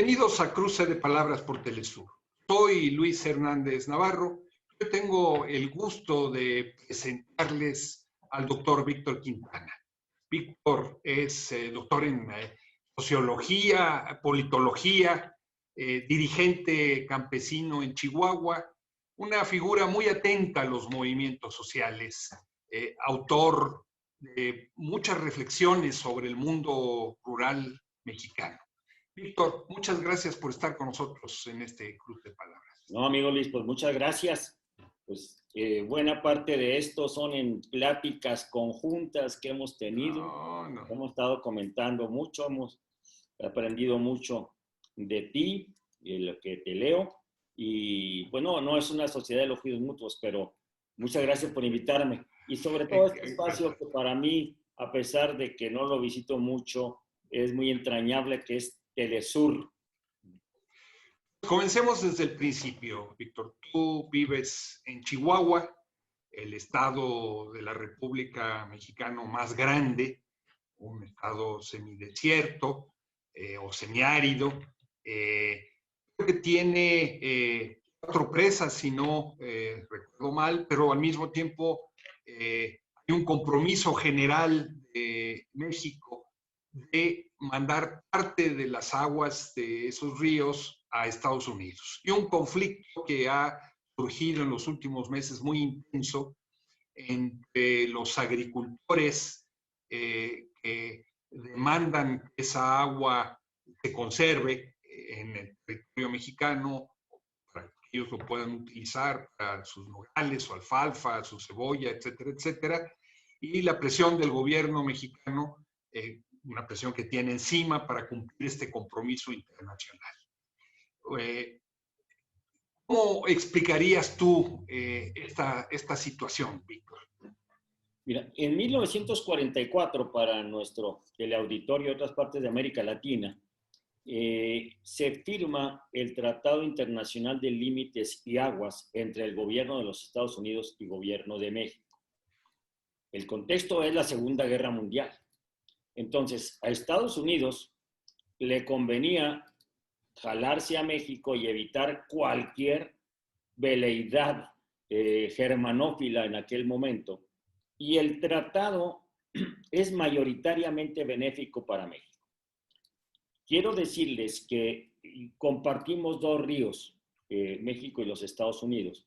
Bienvenidos a Cruce de Palabras por Telesur. Soy Luis Hernández Navarro. Yo tengo el gusto de presentarles al doctor Víctor Quintana. Víctor es doctor en sociología, politología, dirigente campesino en Chihuahua, una figura muy atenta a los movimientos sociales, autor de muchas reflexiones sobre el mundo rural mexicano. Víctor, muchas gracias por estar con nosotros en este Cruz de Palabras. No, amigo Luis, pues muchas gracias. Pues buena parte de esto son en pláticas conjuntas que hemos tenido. Hemos estado comentando mucho, hemos aprendido mucho de ti, de lo que te leo. Y bueno, no es una sociedad de elogios mutuos, pero muchas gracias por invitarme. Y sobre todo este espacio que para mí, a pesar de que no lo visito mucho, es muy entrañable, que es Telesur. Comencemos desde el principio, Víctor. Tú vives en Chihuahua, el estado de la República Mexicana más grande, un estado semidesierto o semiárido. Creo que tiene 4 presas, si no recuerdo mal, pero al mismo tiempo hay un compromiso general de México de mandar parte de las aguas de esos ríos a Estados Unidos. Y un conflicto que ha surgido en los últimos meses muy intenso entre los agricultores que demandan que esa agua se conserve en el territorio mexicano para que ellos lo puedan utilizar para sus nogales, su alfalfa, su cebolla, etcétera, etcétera. Y la presión del gobierno mexicano, una presión que tiene encima para cumplir este compromiso internacional. ¿Cómo explicarías tú esta situación, Víctor? Mira, en 1944, para nuestro teleauditorio y otras partes de América Latina, se firma el Tratado Internacional de Límites y Aguas entre el gobierno de los Estados Unidos y el gobierno de México. El contexto es la Segunda Guerra Mundial. Entonces, a Estados Unidos le convenía jalarse a México y evitar cualquier veleidad germanófila en aquel momento. Y el tratado es mayoritariamente benéfico para México. Quiero decirles que compartimos 2 ríos, México y los Estados Unidos,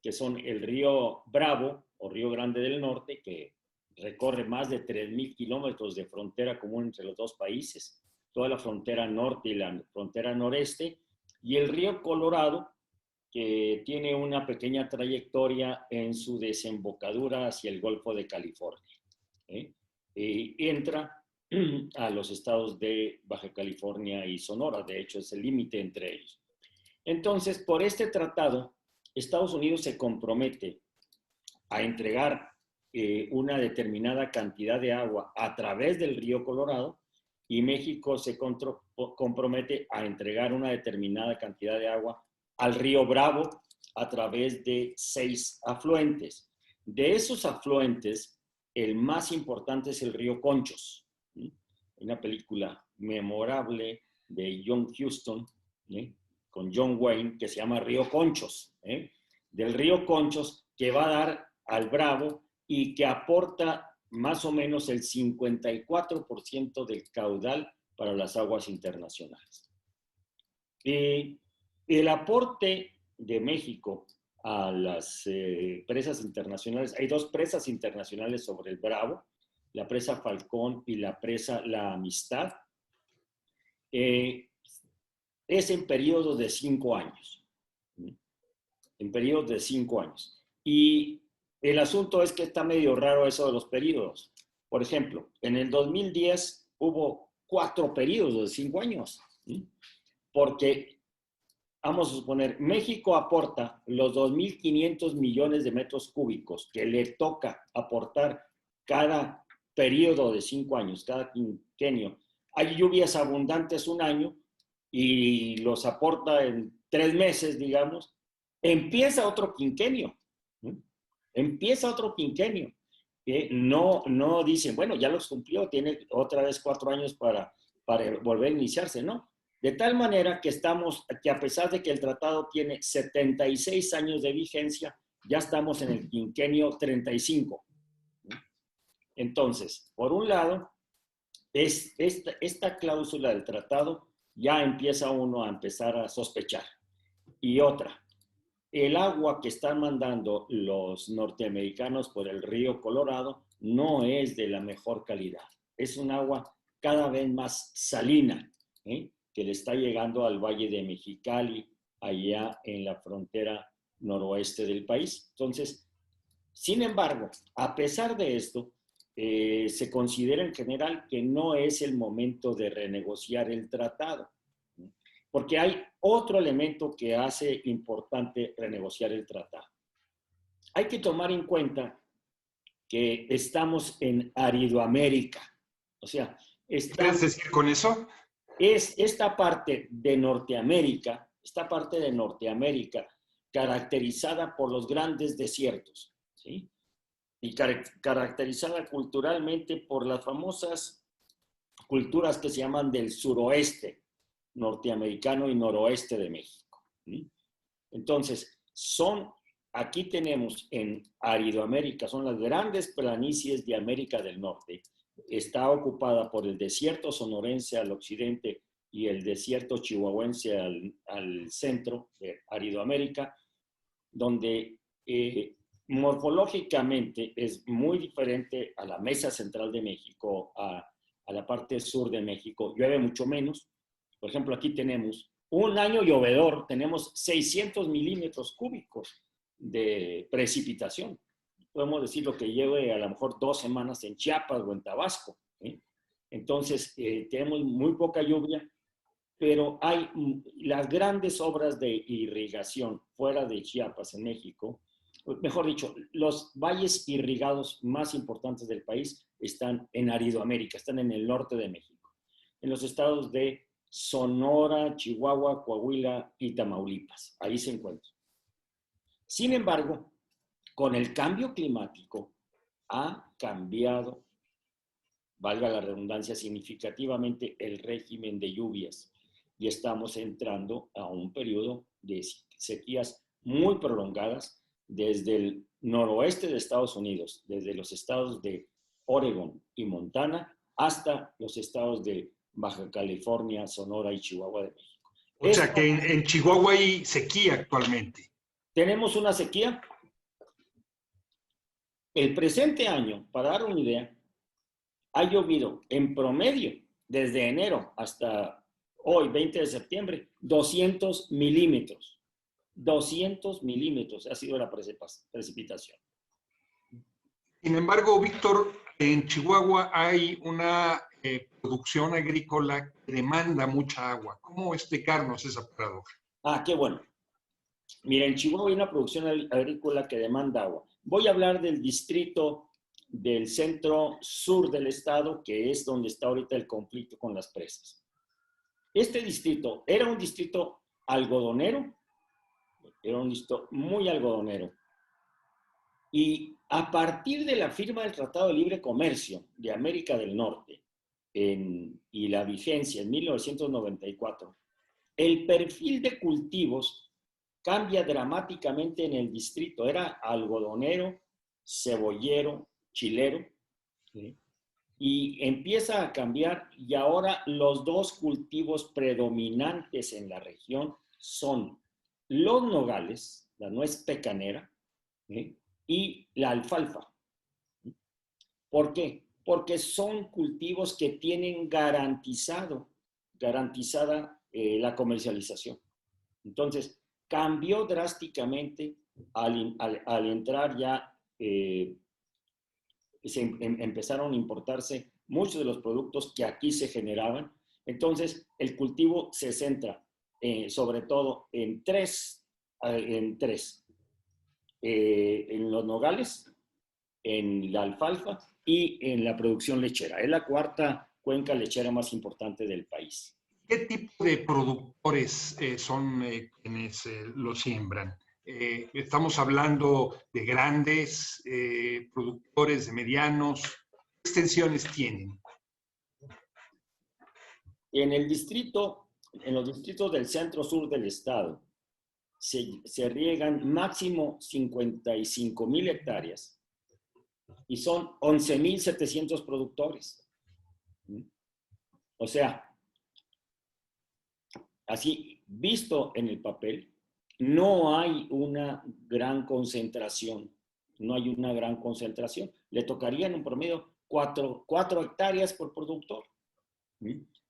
que son el río Bravo o Río Grande del Norte, que recorre más de 3,000 kilómetros de frontera común entre los 2 países, toda la frontera norte y la frontera noreste, y el río Colorado, que tiene una pequeña trayectoria en su desembocadura hacia el Golfo de California. Y entra a los estados de Baja California y Sonora, de hecho es el límite entre ellos. Entonces, por este tratado, Estados Unidos se compromete a entregar una determinada cantidad de agua a través del río Colorado y México se compromete a entregar una determinada cantidad de agua al río Bravo a través de 6 afluentes. De esos afluentes, el más importante es el río Conchos. Una película memorable de John Huston, con John Wayne, que se llama Río Conchos. Del río Conchos, que va a dar al Bravo y que aporta más o menos el 54% del caudal para las aguas internacionales. El aporte de México a las presas internacionales, hay 2 presas internacionales sobre el Bravo, la presa Falcón y la presa La Amistad, es en periodos de 5 años. En periodos de 5 años. Y el asunto es que está medio raro eso de los periodos. Por ejemplo, en el 2010 hubo 4 periodos de 5 años. Porque, vamos a suponer, México aporta los 2.500 millones de metros cúbicos que le toca aportar cada periodo de 5 años, cada quinquenio. Hay lluvias abundantes un año y los aporta en 3 meses, digamos. Empieza otro quinquenio. Empieza otro quinquenio. No dicen, bueno, ya los cumplió, tiene otra vez 4 años para volver a iniciarse, no. De tal manera que a pesar de que el tratado tiene 76 años de vigencia, ya estamos en el quinquenio 35. Entonces, por un lado, esta cláusula del tratado ya empieza uno a empezar a sospechar. Y otra, el agua que están mandando los norteamericanos por el río Colorado no es de la mejor calidad. Es un agua cada vez más salina, que le está llegando al Valle de Mexicali, allá en la frontera noroeste del país. Entonces, sin embargo, a pesar de esto, se considera en general que no es el momento de renegociar el tratado, porque hay otro elemento que hace importante renegociar el tratado. Hay que tomar en cuenta que estamos en Aridoamérica, o sea, ¿Qué quieres decir con eso? Es esta parte de Norteamérica, caracterizada por los grandes desiertos, ¿sí? Y caracterizada culturalmente por las famosas culturas que se llaman del suroeste norteamericano y noroeste de México, ¿sí? Entonces, aquí tenemos en Aridoamérica, son las grandes planicies de América del Norte. Está ocupada por el desierto sonorense al occidente y el desierto chihuahuense al centro de Aridoamérica, donde morfológicamente es muy diferente a la mesa central de México, a la parte sur de México. Llueve mucho menos. Por ejemplo, aquí tenemos un año llovedor, tenemos 600 milímetros cúbicos de precipitación. Podemos decir lo que lleve a lo mejor 2 semanas en Chiapas o en Tabasco, ¿eh? Entonces, tenemos muy poca lluvia, pero hay las grandes obras de irrigación fuera de Chiapas, en México. Mejor dicho, los valles irrigados más importantes del país están en Aridoamérica, están en el norte de México, en los estados de Sonora, Chihuahua, Coahuila y Tamaulipas. Ahí se encuentran. Sin embargo, con el cambio climático ha cambiado, valga la redundancia, significativamente el régimen de lluvias y estamos entrando a un periodo de sequías muy prolongadas desde el noroeste de Estados Unidos, desde los estados de Oregon y Montana hasta los estados de Baja California, Sonora y Chihuahua de México. O sea que en Chihuahua hay sequía actualmente. Tenemos una sequía. El presente año, para dar una idea, ha llovido en promedio desde enero hasta hoy, 20 de septiembre, 200 milímetros. 200 milímetros ha sido la precipitación. Sin embargo, Víctor, en Chihuahua hay una producción agrícola que demanda mucha agua. ¿Cómo explicarnos esa paradoja? Qué bueno. Mira, en Chihuahua hay una producción agrícola que demanda agua. Voy a hablar del distrito del centro sur del estado, que es donde está ahorita el conflicto con las presas. Este distrito era un distrito algodonero, era un distrito muy algodonero. Y a partir de la firma del Tratado de Libre Comercio de América del Norte y la vigencia en 1994, el perfil de cultivos cambia dramáticamente en el distrito. Era algodonero, cebollero, chilero, ¿sí? Y empieza a cambiar y ahora los dos cultivos predominantes en la región son los nogales, la nuez pecanera, ¿sí? Y la alfalfa. ¿Por qué? Porque son cultivos que tienen garantizada la comercialización. Entonces, cambió drásticamente al entrar ya, empezaron a importarse muchos de los productos que aquí se generaban. Entonces, el cultivo se centra sobre todo en tres. En los nogales, en la alfalfa y en la producción lechera. Es la cuarta cuenca lechera más importante del país. ¿Qué tipo de productores son quienes lo siembran? Estamos hablando de grandes productores, de medianos. ¿Qué extensiones tienen? En el distrito en los distritos del centro-sur del estado se riegan máximo 55,000 hectáreas y son 11,700 productores. O sea, así visto en el papel, no hay una gran concentración. No hay una gran concentración. Le tocarían en promedio 4 hectáreas por productor.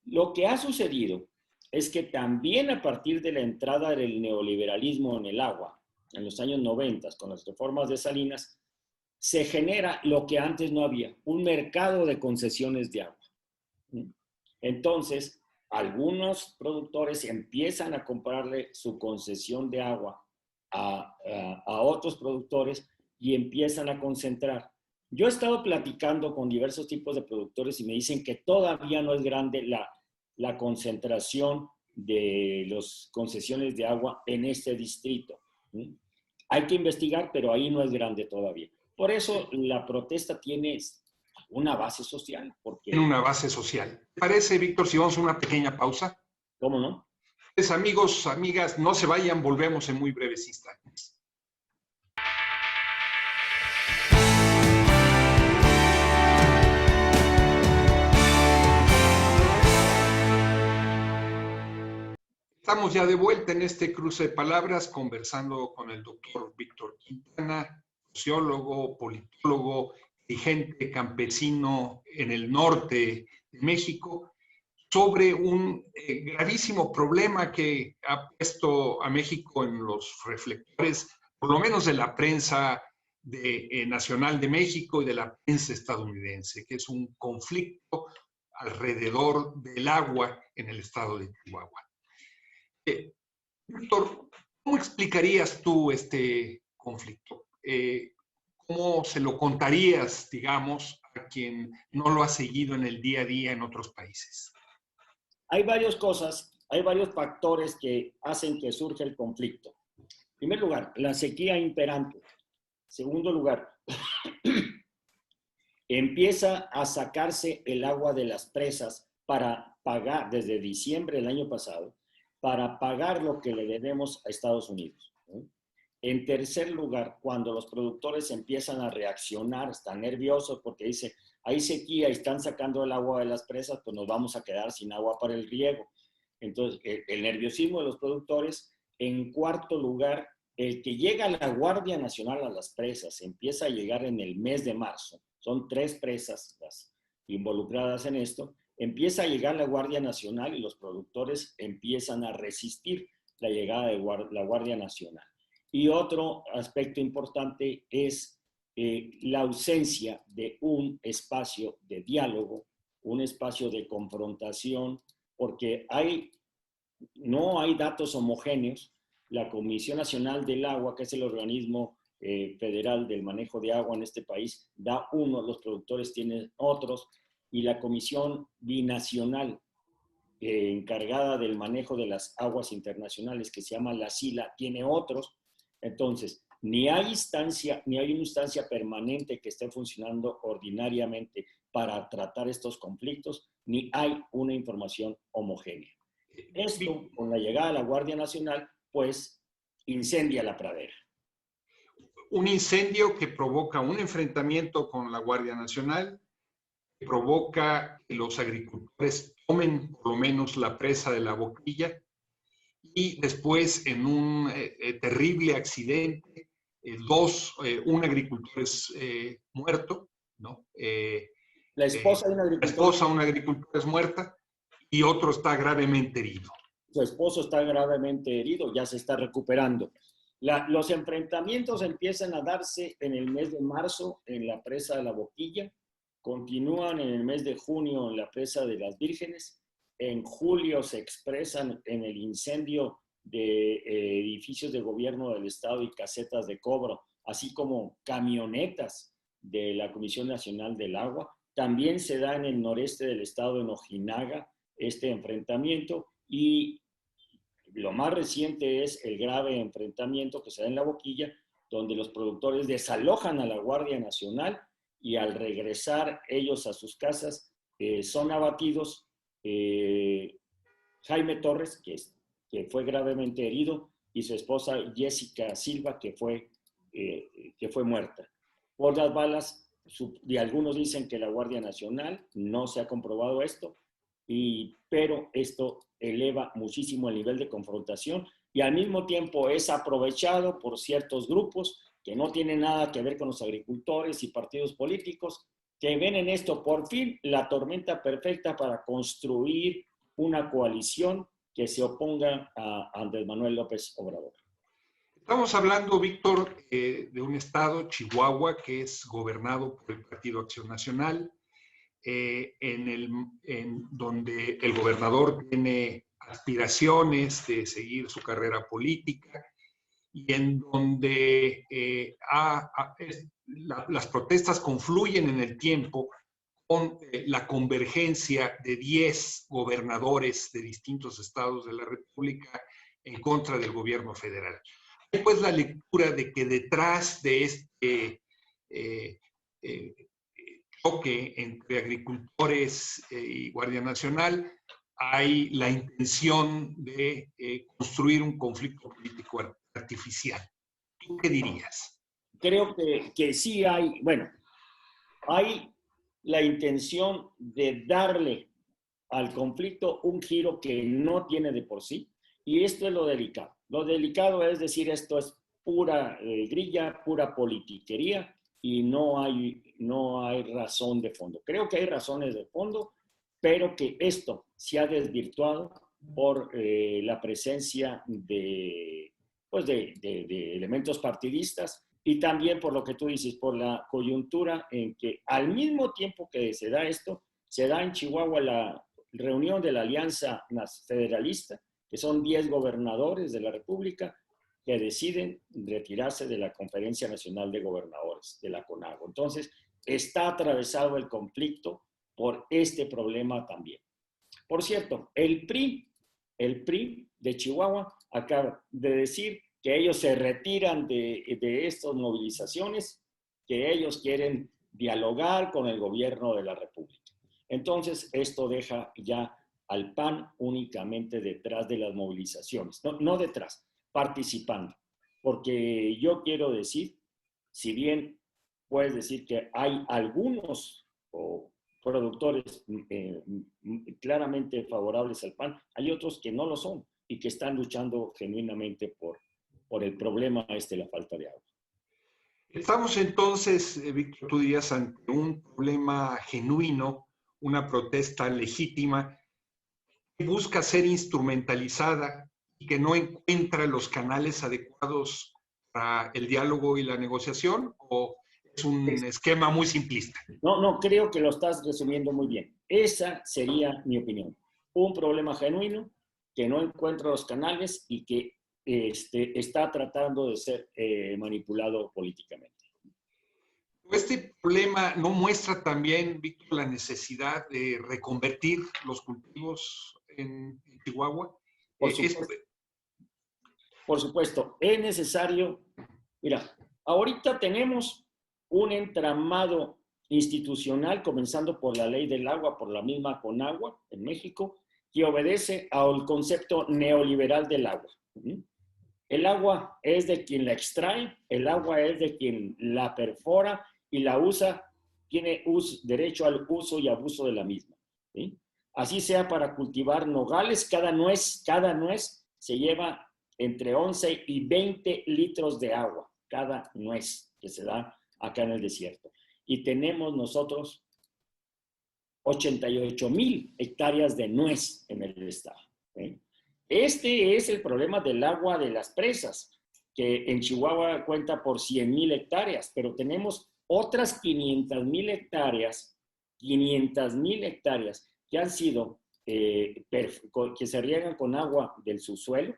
Lo que ha sucedido es que también a partir de la entrada del neoliberalismo en el agua, en los años 90, con las reformas de Salinas, se genera lo que antes no había, un mercado de concesiones de agua. Entonces, algunos productores empiezan a comprarle su concesión de agua a otros productores y empiezan a concentrar. Yo he estado platicando con diversos tipos de productores y me dicen que todavía no es grande la concentración de las concesiones de agua en este distrito. Hay que investigar, pero ahí no es grande todavía. Por eso la protesta tiene una base social. Tiene una base social. ¿Te parece, Víctor, si vamos a una pequeña pausa? ¿Cómo no? Pues, amigos, amigas, no se vayan, volvemos en muy breves instantes. Estamos ya de vuelta en este cruce de palabras, conversando con el doctor Víctor Quintana, sociólogo, politólogo, dirigente campesino en el norte de México, sobre un gravísimo problema que ha puesto a México en los reflectores, por lo menos de la prensa nacional de México y de la prensa estadounidense, que es un conflicto alrededor del agua en el estado de Chihuahua. Víctor, ¿cómo explicarías tú este conflicto? ¿Cómo se lo contarías, digamos, a quien no lo ha seguido en el día a día en otros países? Hay varias cosas, hay varios factores que hacen que surja el conflicto. En primer lugar, la sequía imperante. Segundo lugar, empieza a sacarse el agua de las presas para pagar, desde diciembre del año pasado, para pagar lo que le debemos a Estados Unidos. En tercer lugar, cuando los productores empiezan a reaccionar, están nerviosos porque dice, hay sequía y están sacando el agua de las presas, pues nos vamos a quedar sin agua para el riego. Entonces, el nerviosismo de los productores. En cuarto lugar, el que llega la Guardia Nacional a las presas, empieza a llegar en el mes de marzo. Son 3 presas las involucradas en esto. Empieza a llegar la Guardia Nacional y los productores empiezan a resistir la llegada de la Guardia Nacional. Y otro aspecto importante es la ausencia de un espacio de diálogo, un espacio de confrontación, porque no hay datos homogéneos. La Comisión Nacional del Agua, que es el organismo federal del manejo de agua en este país, da uno, los productores tienen otros, y la Comisión Binacional encargada del manejo de las aguas internacionales, que se llama la SILA, tiene otros. Entonces, ni hay una instancia permanente que esté funcionando ordinariamente para tratar estos conflictos, ni hay una información homogénea. Esto, con la llegada de la Guardia Nacional, pues incendia la pradera. Un incendio que provoca un enfrentamiento con la Guardia Nacional, que provoca que los agricultores tomen por lo menos la presa de la Boquilla, y después en un terrible accidente, un agricultor es muerto, ¿no? La esposa de un agricultor. La esposa de un agricultor es muerta y otro está gravemente herido. Su esposo está gravemente herido, ya se está recuperando. Los enfrentamientos empiezan a darse en el mes de marzo en la presa de la Boquilla, continúan en el mes de junio en la presa de las Vírgenes, en julio se expresan en el incendio de edificios de gobierno del estado y casetas de cobro, así como camionetas de la Comisión Nacional del Agua. También se da en el noreste del estado, en Ojinaga, este enfrentamiento, y lo más reciente es el grave enfrentamiento que se da en la Boquilla, donde los productores desalojan a la Guardia Nacional y al regresar ellos a sus casas son abatidos, Jaime Torres, que fue gravemente herido, y su esposa Jessica Silva, que fue muerta por las balas. Y algunos dicen que la Guardia Nacional, no se ha comprobado esto, pero esto eleva muchísimo el nivel de confrontación y al mismo tiempo es aprovechado por ciertos grupos que no tienen nada que ver con los agricultores y partidos políticos, que ven en esto por fin la tormenta perfecta para construir una coalición que se oponga a Andrés Manuel López Obrador. Estamos hablando, Víctor, de un estado, Chihuahua, que es gobernado por el Partido Acción Nacional, donde el gobernador tiene aspiraciones de seguir su carrera política y en donde las protestas confluyen en el tiempo con la convergencia de 10 gobernadores de distintos estados de la República en contra del gobierno federal. Hay pues la lectura de que detrás de este choque entre agricultores y Guardia Nacional hay la intención de construir un conflicto político artificial. ¿Tú qué dirías? Creo que sí hay, bueno, hay la intención de darle al conflicto un giro que no tiene de por sí, y esto es lo delicado. Lo delicado es decir, esto es pura grilla, pura politiquería, y no hay razón de fondo. Creo que hay razones de fondo, pero que esto se ha desvirtuado por la presencia de elementos partidistas y también por lo que tú dices, por la coyuntura en que al mismo tiempo que se da esto, se da en Chihuahua la reunión de la Alianza Federalista, que son 10 gobernadores de la República que deciden retirarse de la Conferencia Nacional de Gobernadores, de la CONAGO. Entonces, está atravesado el conflicto por este problema también. Por cierto, el PRI de Chihuahua acaba de decir que ellos se retiran de estas movilizaciones, que ellos quieren dialogar con el gobierno de la República. Entonces, esto deja ya al PAN únicamente detrás de las movilizaciones, no detrás, participando. Porque yo quiero decir, si bien puedes decir que hay algunos productores claramente favorables al PAN, hay otros que no lo son y que están luchando genuinamente por el problema la falta de agua. Estamos entonces, Víctor, tú dirías, ante un problema genuino, una protesta legítima que busca ser instrumentalizada y que no encuentra los canales adecuados para el diálogo y la negociación, o es un esquema muy simplista? No, creo que lo estás resumiendo muy bien. Esa sería mi opinión. Un problema genuino que no encuentra los canales y que está tratando de ser manipulado políticamente. Este problema no muestra también, Víctor, la necesidad de reconvertir los cultivos en Chihuahua. Por supuesto, es necesario. Mira, ahorita tenemos un entramado institucional, comenzando por la ley del agua, por la misma Conagua en México, que obedece al concepto neoliberal del agua. El agua es de quien la extrae, el agua es de quien la perfora y la usa, tiene derecho al uso y abuso de la misma. ¿Sí? Así sea para cultivar nogales, cada nuez se lleva entre 11 y 20 litros de agua, cada nuez que se da acá en el desierto. Y tenemos nosotros 88,000 hectáreas de nuez en el estado. ¿Sí? Este es el problema del agua de las presas, que en Chihuahua cuenta por 100,000 hectáreas, pero tenemos otras 500,000 hectáreas que han sido, que se riegan con agua del subsuelo.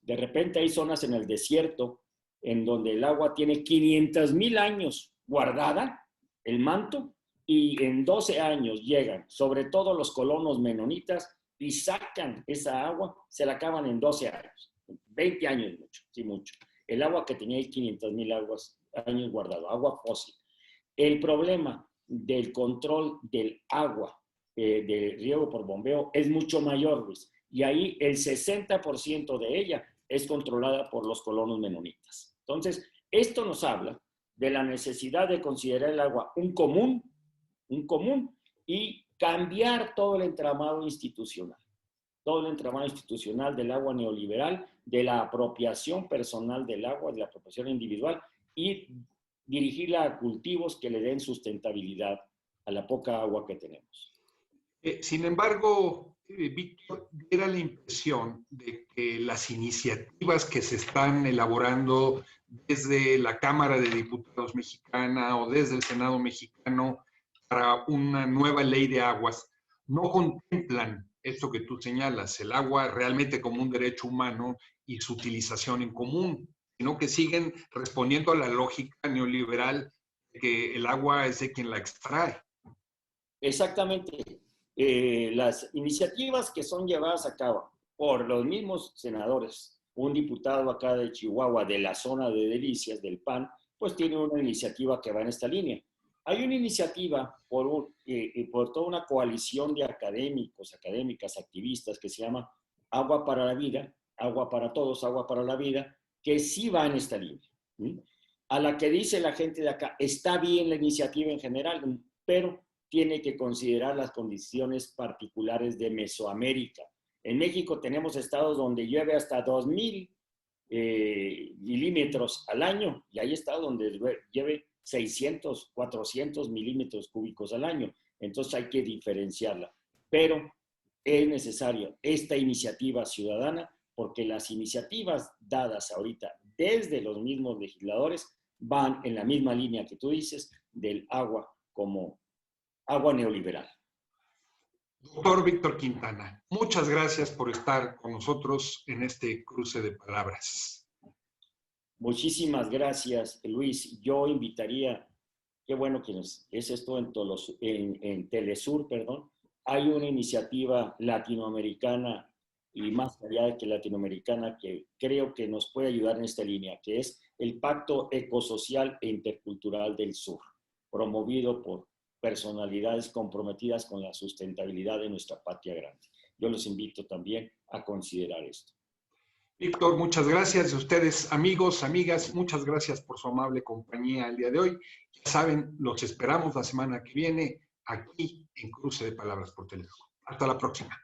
De repente hay zonas en el desierto en donde el agua tiene 500,000 años guardada, el manto, y en 12 años llegan, sobre todo los colonos menonitas, y sacan esa agua, se la acaban en 12 años, 20 años mucho, sí mucho. El agua que tenía 500,000 años guardado, agua fósil. El problema del control del agua de riego por bombeo es mucho mayor, Luis. y ahí el 60% de ella es controlada por los colonos menonitas. Entonces, esto nos habla de la necesidad de considerar el agua un común y cambiar todo el entramado institucional del agua neoliberal, de la apropiación personal del agua, de la apropiación individual, y dirigirla a cultivos que le den sustentabilidad a la poca agua que tenemos. Sin embargo, Víctor, diera la impresión de que las iniciativas que se están elaborando desde la Cámara de Diputados mexicana o desde el Senado mexicano para una nueva ley de aguas no contemplan esto que tú señalas, el agua realmente como un derecho humano y su utilización en común, sino que siguen respondiendo a la lógica neoliberal de que el agua es de quien la extrae. Exactamente. Las iniciativas que son llevadas a cabo por los mismos senadores, un diputado acá de Chihuahua, de la zona de Delicias, del PAN, pues tiene una iniciativa que va en esta línea. Hay una iniciativa por toda una coalición de académicos, académicas, activistas que se llama Agua para la Vida, Agua para Todos, Agua para la Vida, que sí va en esta línea. A la que dice la gente de acá, está bien la iniciativa en general, pero tiene que considerar las condiciones particulares de Mesoamérica. En México tenemos estados donde llueve hasta 2,000 milímetros al año, y hay estados donde llueve 600, 400 milímetros cúbicos al año. Entonces hay que diferenciarla. Pero es necesaria esta iniciativa ciudadana, porque las iniciativas dadas ahorita desde los mismos legisladores van en la misma línea que tú dices, del agua como agua neoliberal. Doctor Víctor Quintana, muchas gracias por estar con nosotros en este cruce de palabras. Muchísimas gracias, Luis. Yo invitaría, qué bueno que es esto en Telesur, perdón. Hay una iniciativa latinoamericana y más allá de que latinoamericana que creo que nos puede ayudar en esta línea, que es el Pacto Ecosocial e Intercultural del Sur, promovido por personalidades comprometidas con la sustentabilidad de nuestra patria grande. Yo los invito también a considerar esto. Víctor, muchas gracias. Y ustedes, amigos, amigas, muchas gracias por su amable compañía el día de hoy. Ya saben, los esperamos la semana que viene aquí en Cruce de Palabras por Teléfono. Hasta la próxima.